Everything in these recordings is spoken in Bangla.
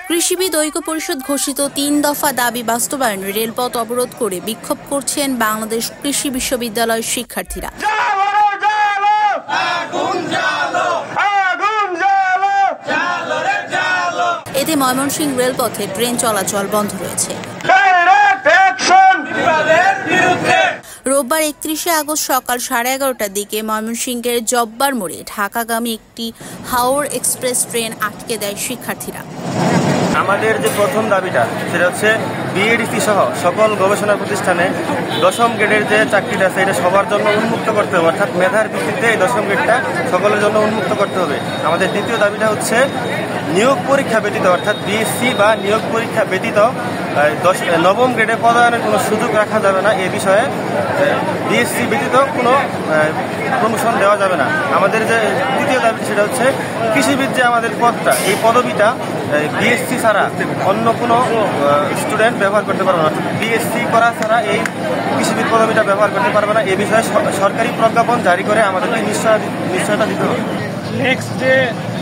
কৃষিবিদ ঐক্য পরিষদ ঘোষিত ৩ দফা দাবি বাস্তবায়নে রেলপথ অবরোধ করে বিক্ষোভ করছেন বাংলাদেশ কৃষি বিশ্ববিদ্যালয়ের শিক্ষার্থীরা। এতে ময়মনসিংহ রেলপথে ট্রেন চলাচল বন্ধ রয়েছে। রোববার ৩১ আগস্ট সকাল 11:30টার দিকে ময়মনসিংহের জব্বার মোড়ে ঢাকাগামী একটি হাওড় এক্সপ্রেস ট্রেন আটকে দেয় শিক্ষার্থীরা। আমাদের যে প্রথম দাবিটা সেটা হচ্ছে বিএডিসি সহ সকল গবেষণা প্রতিষ্ঠানে 10ম গ্রেডের যে চাকরিটা আছে এটা সবার জন্য উন্মুক্ত করতে হবে, অর্থাৎ মেধার ভিত্তিতে এই 10ম গ্রেডটা সকলের জন্য উন্মুক্ত করতে হবে। আমাদের দ্বিতীয় দাবিটা হচ্ছে নিয়োগ পরীক্ষা ব্যতীত, অর্থাৎ বিএসসি বা নিয়োগ পরীক্ষা ব্যতীত 9ম গ্রেডে পদায়নের কোনো সুযোগ রাখা যাবে না। এ বিষয়ে বিএসসি ব্যতীত কোনো প্রমোশন দেওয়া যাবে না। আমাদের যে তৃতীয় দাবি সেটা হচ্ছে কৃষিবিদ যে আমাদের পদটা, এই পদবিটা বিএসসি ছাড়া অন্য কোনো স্টুডেন্ট ব্যবহার করতে পারবে না। বিএসসি করা ছাড়া এই কৃষিবিদ পদবিটা ব্যবহার করতে পারবে না। এ বিষয়ে সরকারি প্রজ্ঞাপন জারি করে আমাদেরকে নিশ্চয়তা দিতে হবে। নেক্সট যে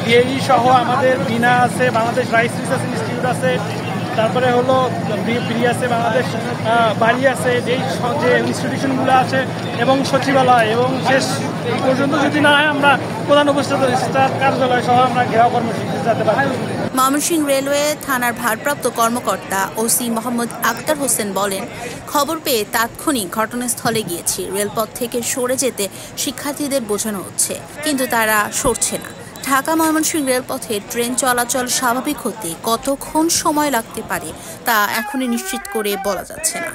ডিএই সহ আমাদের বিনা আছে, বাংলাদেশ রাইস রিসার্চ ইনস্টিটিউট আছে, তারপরে হলো ব্রি আছে, বাংলাদেশ বাড়ি আছে, এই যে ইনস্টিটিউশনগুলো আছে এবং সচিবালয়, এবং শেষ পর্যন্ত যদি না হয় আমরা প্রধান উপদেষ্টা কার্যালয় সহ আমরা ঘেরাও কর্মসূচিতে যেতে পারি। ময়মনসিংহ রেলওয়ে থানার ভারপ্রাপ্ত কর্মকর্তা ওসি মোহাম্মদ আক্তার হোসেন বলেন, খবর পেয়ে তাৎক্ষণিক ঘটনাস্থলে গিয়েছি। রেলপথ থেকে সরে যেতে শিক্ষার্থীদের বোঝানো হচ্ছে, কিন্তু তারা সরছে না। ঢাকা ময়মনসিংহ রেলপথে ট্রেন চলাচল স্বাভাবিক হতে কতক্ষণ সময় লাগতে পারে তা এখনই নিশ্চিত করে বলা যাচ্ছে না।